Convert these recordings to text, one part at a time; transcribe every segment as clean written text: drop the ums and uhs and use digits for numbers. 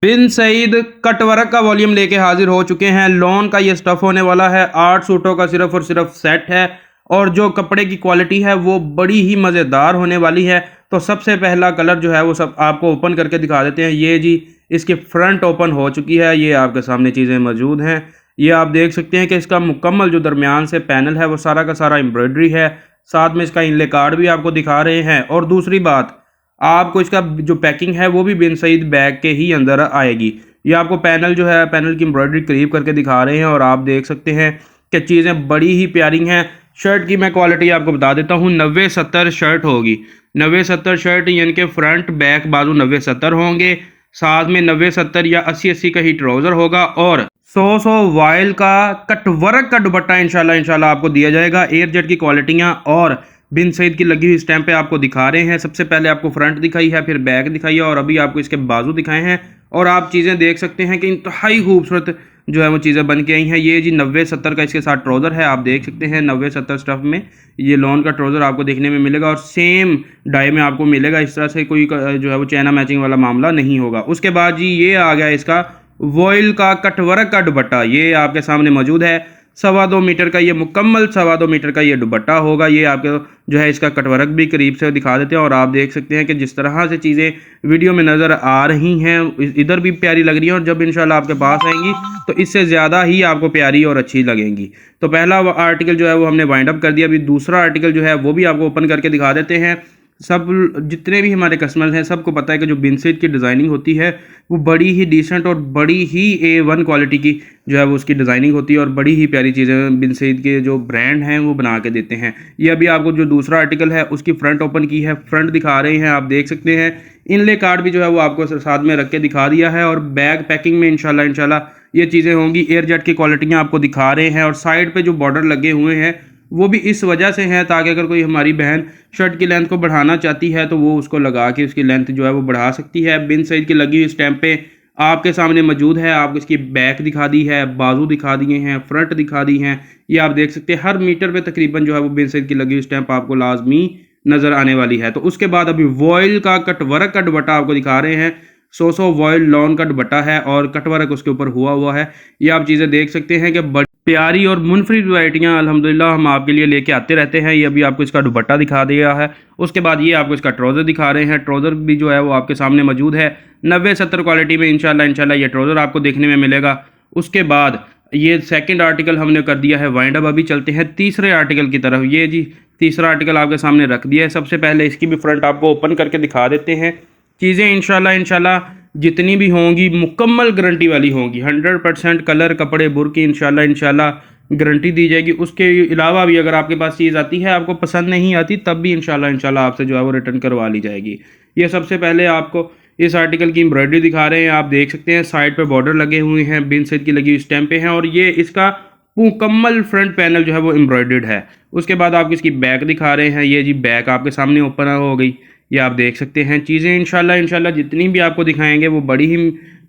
बिन Saeed cutwork का volume लेके हाजिर हो चुके हैं। लॉन का ये स्टफ होने वाला है। 8 सूटों का सिर्फ और सिर्फ सेट है और जो कपड़े की क्वालिटी है वो बड़ी ही मज़ेदार होने वाली है। तो सबसे पहला कलर जो है वो सब आपको ओपन करके दिखा देते हैं। ये जी इसकी फ्रंट ओपन हो चुकी है। ये आपके सामने चीज़ें मौजूद हैं। ये आप देख सकते हैं कि इसका मुकम्मल जो दरमियान से पैनल है वो सारा का सारा एम्ब्रॉयडरी है। साथ में इसका इनले कार्ड भी आपको दिखा रहे हैं। और दूसरी बात, आपको इसका जो पैकिंग है वो भी बिन सईद बैग के ही अंदर आएगी। ये आपको पैनल जो है, पैनल की एम्ब्रॉयडरी करीब करके दिखा रहे हैं और आप देख सकते हैं कि चीज़ें बड़ी ही प्यारी हैं। शर्ट की मैं क्वालिटी आपको बता देता हूँ। 90-70 शर्ट होगी। 90-70 शर्ट यानी कि फ्रंट बैक बाजू 90-70 होंगे। साथ में 90-70 या 80-80 का ही ट्राउज़र होगा और 100 वायल का कटवर्क का दुपट्टा इंशाल्लाह आपको दिया जाएगा। एयर जेट की क्वालिटियाँ और बिन सईद की लगी हुई स्टैंप पे आपको दिखा रहे हैं। सबसे पहले आपको फ्रंट दिखाई है, फिर बैक दिखाई है और अभी आपको इसके बाजू दिखाए हैं। और आप चीज़ें देख सकते हैं कि इंतहाई खूबसूरत जो है वो चीज़ें बन के आई हैं। ये जी 90-70 का इसके साथ ट्राउज़र है। आप देख सकते हैं 90-70 स्टफ में ये लॉन का ट्राउज़र आपको देखने में मिलेगा और सेम डाई में आपको मिलेगा। इस तरह से कोई जो है वो चाइना मैचिंग वाला मामला नहीं होगा। उसके बाद जी ये आ गया इसका वॉयल का कटवर्क का दुपट्टा। ये आपके सामने मौजूद है। 2.25 मीटर का ये मुकम्मल 2.25 मीटर का ये दुपट्टा होगा। ये आपको जो है इसका कटवर्क भी करीब से दिखा देते हैं और आप देख सकते हैं कि जिस तरह से चीज़ें वीडियो में नज़र आ रही हैं इधर भी प्यारी लग रही हैं और जब इंशाल्लाह आपके पास आएंगी तो इससे ज़्यादा ही आपको प्यारी और अच्छी लगेंगी। तो पहला आर्टिकल जो है वो हमने वाइंड अप कर दिया। अभी दूसरा आर्टिकल जो है वो भी आपको ओपन करके दिखा देते हैं। सब जितने भी हमारे कस्टमर हैं सबको पता है कि जो बिन सईद की डिज़ाइनिंग होती है वो बड़ी ही डिसेंट और बड़ी ही A1 क्वालिटी की जो है वो उसकी डिज़ाइनिंग होती है और बड़ी ही प्यारी चीज़ें बिन सईद के जो ब्रांड हैं वो बना के देते हैं। ये अभी आपको जो दूसरा आर्टिकल है उसकी फ्रंट ओपन की है, फ्रंट दिखा रहे हैं। आप देख सकते हैं इनले कार्ड भी जो है वो आपको साथ में रख के दिखा दिया है और बैग पैकिंग में इंशाल्लाह ये चीज़ें होंगी। एयर जेट की क्वालिटियाँ आपको दिखा रहे हैं और साइड पर जो बॉर्डर लगे हुए हैं वो भी इस वजह से हैं ताकि अगर कोई हमारी बहन शर्ट की लेंथ को बढ़ाना चाहती है तो वो उसको लगा के उसकी लेंथ जो है वो बढ़ा सकती है। बिन सईद की लगी हुई स्टैंप पे आपके सामने मौजूद है। आपको इसकी बैक दिखा दी है, बाजू दिखा दिए हैं, फ्रंट दिखा दी हैं। ये आप देख सकते हैं हर मीटर पे तकरीबन जो है वो बिन सईद की लगी हुई स्टैंप आपको लाजमी नज़र आने वाली है। तो उसके बाद अभी वॉयल का कटवर्क का दुपट्टा आपको दिखा रहे हैं। 100 वॉयल लॉन का दुपट्टा है और कटवर्क उसके ऊपर हुआ है। ये आप चीज़ें देख सकते हैं कि बड़ी प्यारी और मुनफरिद वैरायटियाँ अल्हम्दुलिल्लाह हम आपके लिए लेके आते रहते हैं। ये अभी आपको इसका दुपट्टा दिखा दिया है। उसके बाद ये आपको इसका ट्राउज़र दिखा रहे हैं। ट्राउज़र भी जो है वो आपके सामने मौजूद है। 90-70 क्वालिटी में इंशाल्लाह ये ट्राउज़र आपको देखने में मिलेगा। उसके बाद ये सेकंड आर्टिकल हमने कर दिया है वाइंड अप। अभी चलते हैं तीसरे आर्टिकल की तरफ। ये जी तीसरा आर्टिकल आपके सामने रख दिया है। सबसे पहले इसकी भी फ्रंट आपको ओपन करके दिखा देते हैं। चीज़ें इंशाल्लाह जितनी भी होंगी मुकम्मल गारंटी वाली होंगी। 100% कलर कपड़े बुर की इंशाल्लाह गारंटी दी जाएगी। उसके अलावा भी अगर आपके पास चीज़ आती है आपको पसंद नहीं आती तब भी इंशाल्लाह आपसे जो है वो रिटर्न करवा ली जाएगी। ये सबसे पहले आपको इस आर्टिकल की एम्ब्रॉयडरी दिखा रहे हैं। आप देख सकते हैं साइड पे बॉर्डर लगे हुए हैं, बिन सईद की लगी हुई स्टैंपें हैं और ये इसका मुकम्मल फ्रंट पैनल जो है वो एम्ब्रॉयडर्ड है। उसके बाद आपको इसकी बैक दिखा रहे हैं। ये जी बैक आपके सामने ओपन हो गई। ये आप देख सकते हैं चीज़ें इंशाल्लाह जितनी भी आपको दिखाएंगे वो बड़ी ही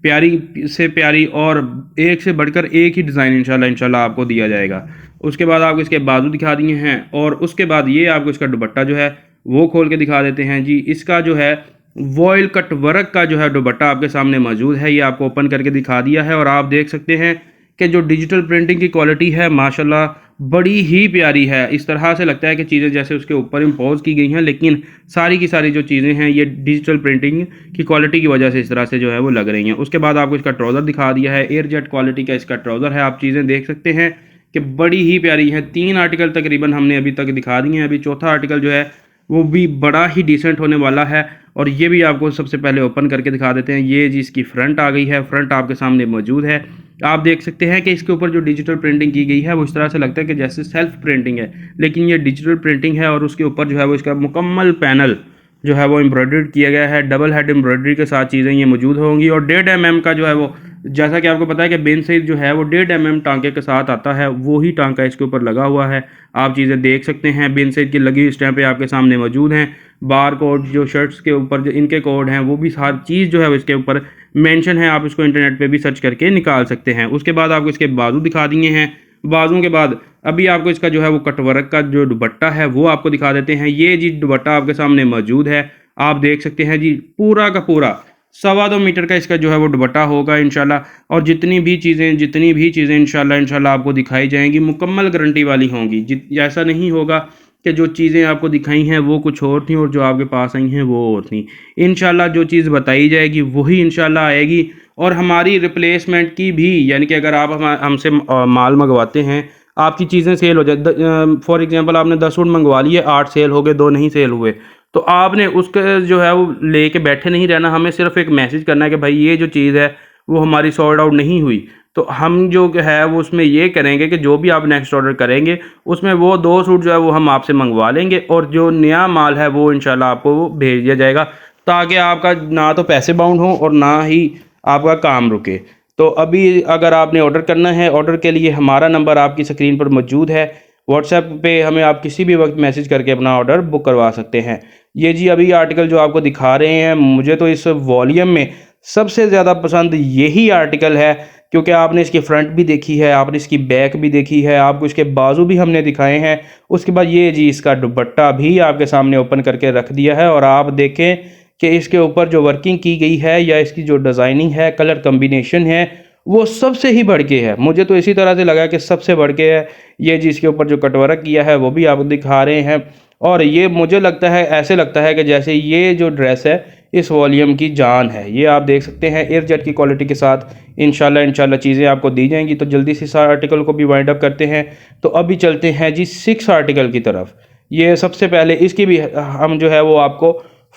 प्यारी से प्यारी और एक से बढ़कर एक ही डिज़ाइन इंशाल्लाह आपको दिया जाएगा। उसके बाद आपको इसके बाजू दिखा दिए हैं और उसके बाद ये आपको इसका दुपट्टा जो है वो खोल के दिखा देते हैं। जी इसका जो है वॉयल कट वर्क का जो है दुपट्टा आपके सामने मौजूद है। ये आपको ओपन करके दिखा दिया है और आप देख सकते हैं कि जो डिजिटल प्रिंटिंग की क्वालिटी है माशाल्लाह बड़ी ही प्यारी है। इस तरह से लगता है कि चीज़ें जैसे उसके ऊपर इम्पोज की गई हैं, लेकिन सारी की सारी जो चीज़ें हैं ये डिजिटल प्रिंटिंग की क्वालिटी की वजह से इस तरह से जो है वो लग रही हैं। उसके बाद आपको इसका ट्राउज़र दिखा दिया है। एयर जेट क्वालिटी का इसका ट्राउज़र है। आप चीज़ें देख सकते हैं कि बड़ी ही प्यारी है। 3 आर्टिकल तकरीबन हमने अभी तक दिखा दिए हैं। अभी चौथा आर्टिकल जो है वो भी बड़ा ही डिसेंट होने वाला है और ये भी आपको सबसे पहले ओपन करके दिखा देते हैं। ये जी इसकी फ्रंट आ गई है। फ्रंट आपके सामने मौजूद है। आप देख सकते हैं कि इसके ऊपर जो डिजिटल प्रिंटिंग की गई है वो इस तरह से लगता है कि जैसे सेल्फ प्रिंटिंग है, लेकिन ये डिजिटल प्रिंटिंग है और उसके ऊपर जो है वो इसका मुकम्मल पैनल जो है वो एम्ब्रॉयडर्ड किया गया है। डबल हेड एम्ब्रॉयडरी के साथ चीज़ें ये मौजूद होंगी और 1.5 mm का जो है वो, जैसा कि आपको पता है कि बिन सईद जो है वो 1.5 mm टांके के साथ आता है, वो ही टांका इसके ऊपर लगा हुआ है। आप चीज़ें देख सकते हैं बिन सईद की लगी हुई स्टैंपें आपके सामने मौजूद हैं। बार कोड जो शर्ट्स के ऊपर जो इनके कोड हैं वो भी हर चीज़ जो है इसके ऊपर मेंशन है। आप इसको इंटरनेट पे भी सर्च करके निकाल सकते हैं। उसके बाद आपको इसके बाजू दिखा दिए हैं। बाजू के बाद अभी आपको इसका जो है वो कटवर्क का जो दुपट्टा है वो आपको दिखा देते हैं। ये जी दुपट्टा आपके सामने मौजूद है। आप देख सकते हैं जी पूरा का पूरा 2.25 मीटर का इसका जो है वो दुपट्टा होगा इंशाल्लाह। और जितनी भी चीज़ें इंशाल्लाह आपको दिखाई जाएंगी मुकम्मल गारंटी वाली होंगी। ऐसा नहीं होगा कि जो चीज़ें आपको दिखाई हैं वो कुछ और थी और जो आपके पास आई हैं वो और थी। इंशाल्लाह जो चीज़ बताई जाएगी वही इंशाल्लाह आएगी। और हमारी रिप्लेसमेंट की भी, यानी कि अगर आप हमसे माल मंगवाते हैं, आपकी चीज़ें सेल हो जाए, फॉर एग्जांपल आपने 10 सूट मंगवा लिए, 8 सेल हो गए, 2 नहीं सेल हुए, तो आपने उसके जो है वो लेके बैठे नहीं रहना। हमें सिर्फ एक मैसेज करना है कि भाई ये जो चीज़ है वो हमारी सॉर्ट आउट नहीं हुई। तो हम जो है वो उसमें ये करेंगे कि जो भी आप नेक्स्ट ऑर्डर करेंगे उसमें वो 2 सूट जो है वो हम आपसे मंगवा लेंगे और जो नया माल है वो इंशाल्लाह आपको वो भेज दिया जाएगा, ताकि आपका ना तो पैसे बाउंड हो और ना ही आपका काम रुके। तो अभी अगर आपने ऑर्डर करना है, ऑर्डर के लिए हमारा नंबर आपकी स्क्रीन पर मौजूद है। व्हाट्सएप पे हमें आप किसी भी वक्त मैसेज करके अपना ऑर्डर बुक करवा सकते हैं। ये जी अभी आर्टिकल जो आपको दिखा रहे हैं, मुझे तो इस वॉल्यूम में सबसे ज़्यादा पसंद यही आर्टिकल है, क्योंकि आपने इसकी फ्रंट भी देखी है, आपने इसकी बैक भी देखी है, आपको इसके बाजू भी हमने दिखाए हैं। उसके बाद ये जी इसका दुपट्टा भी आपके सामने ओपन करके रख दिया है। और आप देखें कि इसके ऊपर जो वर्किंग की गई है या इसकी जो डिज़ाइनिंग है, कलर कम्बिनेशन है, वो सबसे ही बढ़ के है। मुझे तो इसी तरह से लगा कि सबसे बढ़ के है। ये जी इसके ऊपर जो कटवर्क किया है वो भी आपको दिखा रहे हैं। और ये मुझे लगता है, ऐसे लगता है कि जैसे ये जो ड्रेस है इस वॉल्यूम की जान है। ये आप देख सकते हैं एयरजेट की क्वालिटी के साथ इंशाल्लाह चीज़ें आपको दी जाएंगी। तो जल्दी से इस आर्टिकल को भी वाइंड अप करते हैं। तो अभी चलते हैं जी 6 आर्टिकल की तरफ। ये सबसे पहले इसकी भी हम जो है वो आपको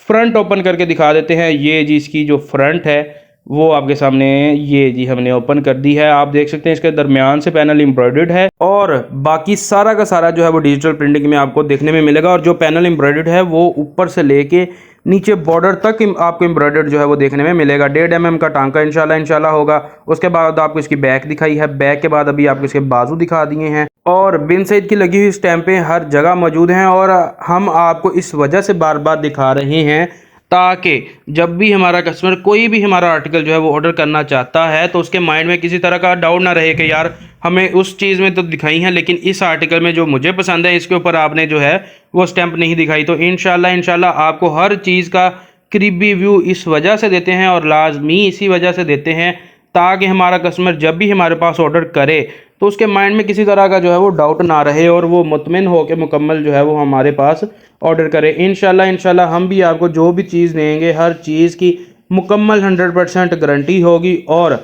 फ्रंट ओपन करके दिखा देते हैं। ये जी इसकी जो फ्रंट है वो आपके सामने ये जी हमने ओपन कर दी है। आप देख सकते हैं इसके दरमियान से पैनल एम्ब्रॉयडर्ड है और बाकी सारा का सारा जो है वो डिजिटल प्रिंटिंग में आपको देखने में मिलेगा। और जो पैनल एम्ब्रॉयडर्ड है वो ऊपर से लेके नीचे बॉर्डर तक आपको एम्ब्रॉयडर्ड जो है वो देखने में मिलेगा। 1.5 mm का टांका इंशाल्लाह होगा। उसके बाद आपको इसकी बैक दिखाई है, बैक के बाद अभी आपको इसके बाजू दिखा दिए हैं और बिन सईद की लगी हुई स्टैंपें हर जगह मौजूद हैं। और हम आपको इस वजह से बार बार दिखा रहे हैं ताकि जब भी हमारा कस्टमर कोई भी हमारा आर्टिकल जो है वो ऑर्डर करना चाहता है तो उसके माइंड में किसी तरह का डाउट ना रहे कि यार हमें उस चीज़ में तो दिखाई है लेकिन इस आर्टिकल में जो मुझे पसंद है इसके ऊपर आपने जो है वो स्टैंप नहीं दिखाई। तो इंशाल्लाह आपको हर चीज़ का करीबी व्यू इस वजह से देते हैं और लाजमी इसी वजह से देते हैं ताकि हमारा कस्टमर जब भी हमारे पास ऑर्डर करे तो उसके माइंड में किसी तरह का जो है वो डाउट ना रहे और वो मुतमिन हो के मुकम्मल जो है वो हमारे पास ऑर्डर करे। इंशाल्लाह हम भी आपको जो भी चीज़ देंगे हर चीज़ की मुकम्मल 100% गारंटी होगी और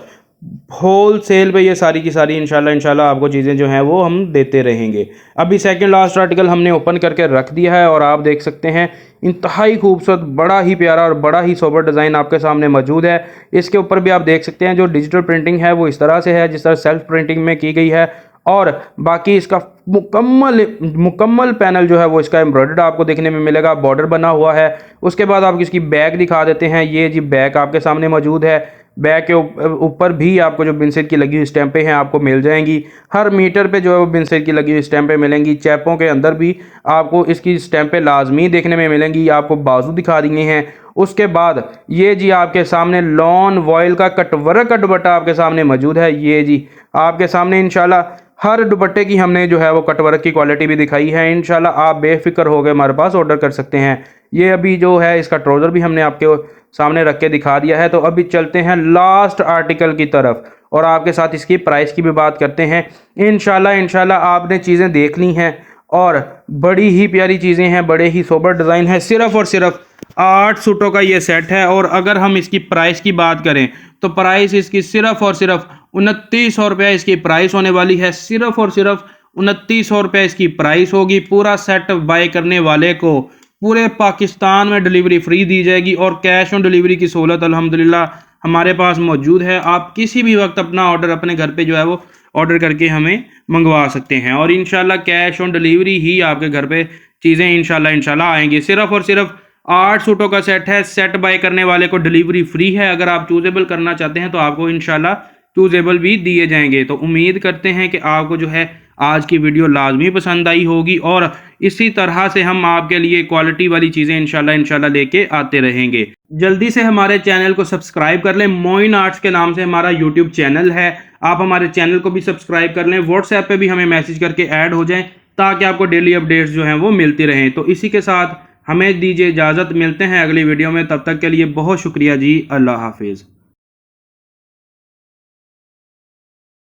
होल सेल पे ये सारी की सारी इंशाल्लाह आपको चीज़ें जो हैं वो हम देते रहेंगे। अभी सेकंड लास्ट आर्टिकल हमने ओपन करके रख दिया है और आप देख सकते हैं इंतहाई खूबसूरत, बड़ा ही प्यारा और बड़ा ही सोबर डिज़ाइन आपके सामने मौजूद है। इसके ऊपर भी आप देख सकते हैं जो डिजिटल प्रिंटिंग है वो इस तरह से है जिस तरह सेल्फ प्रिंटिंग में की गई है। और बाकी इसका मुकम्मल पैनल जो है वो इसका एम्ब्रॉयडर्ड आपको देखने में मिलेगा, बॉर्डर बना हुआ है। उसके बाद आपको इसकी बैक दिखा देते हैं। ये जी बैक आपके सामने मौजूद है। बैक के ऊपर भी आपको जो बिन सईद की लगी हुई स्टैंपें हैं आपको मिल जाएंगी। हर मीटर पे जो है वो बिन सईद की लगी हुई स्टैंपें मिलेंगी। चैपों के अंदर भी आपको इसकी स्टैंपें लाजमी देखने में मिलेंगी। आपको बाजू दिखा दिए हैं। उसके बाद ये जी आपके सामने लॉन वॉयल का कटवर्क का दुपट्टा आपके सामने मौजूद है। ये जी आपके सामने इंशाल्लाह हर दुपट्टे की हमने जो है वो कटवर्क की क्वालिटी भी दिखाई है। इंशाल्लाह आप बेफिक्र हो गए हमारे पास ऑर्डर कर सकते हैं। ये अभी जो है इसका ट्राउज़र भी हमने आपके सामने रख के दिखा दिया है। तो अभी चलते हैं लास्ट आर्टिकल की तरफ और आपके साथ इसकी प्राइस की भी बात करते हैं। इंशाल्लाह आपने चीज़ें देख ली हैं और बड़ी ही प्यारी चीज़ें हैं, बड़े ही सोबर डिज़ाइन है। सिर्फ़ और सिर्फ 8 सूटों का ये सेट है और अगर हम इसकी प्राइस की बात करें तो प्राइस इसकी सिर्फ़ और सिर्फ 2900 रुपये इसकी प्राइस होने वाली है। सिर्फ़ और सिर्फ 2900 रुपये इसकी प्राइस होगी। पूरा सेट बाय करने वाले को पूरे पाकिस्तान में डिलीवरी फ्री दी जाएगी और कैश ऑन डिलीवरी की सहूलत अल्हम्दुलिल्लाह हमारे पास मौजूद है। आप किसी भी वक्त अपना ऑर्डर अपने घर पे जो है वो ऑर्डर करके हमें मंगवा सकते हैं और इंशाल्लाह कैश ऑन डिलीवरी ही आपके घर पे चीज़ें इंशाल्लाह आएंगी। सिर्फ और सिर्फ 8 सूटों का सेट है। सेट बाय करने वाले को डिलीवरी फ्री है। अगर आप चूजेबल करना चाहते हैं तो आपको इंशाल्लाह चूजेबल भी दिए जाएंगे। तो उम्मीद करते हैं कि आपको जो है आज की वीडियो लाजमी पसंद आई होगी और इसी तरह से हम आपके लिए क्वालिटी वाली चीज़ें इंशाल्लाह लेके आते रहेंगे। जल्दी से हमारे चैनल को सब्सक्राइब कर लें। मोइन आर्ट्स के नाम से हमारा यूट्यूब चैनल है। आप हमारे चैनल को भी सब्सक्राइब कर लें। व्हाट्सएप पे भी हमें मैसेज करके ऐड हो जाएं ताकि आपको डेली अपडेट्स जो हैं वो मिलती रहें। तो इसी के साथ हमें दीजिए इजाज़त, मिलते हैं अगली वीडियो में, तब तक के लिए बहुत शुक्रिया जी, अल्लाह हाफिज़।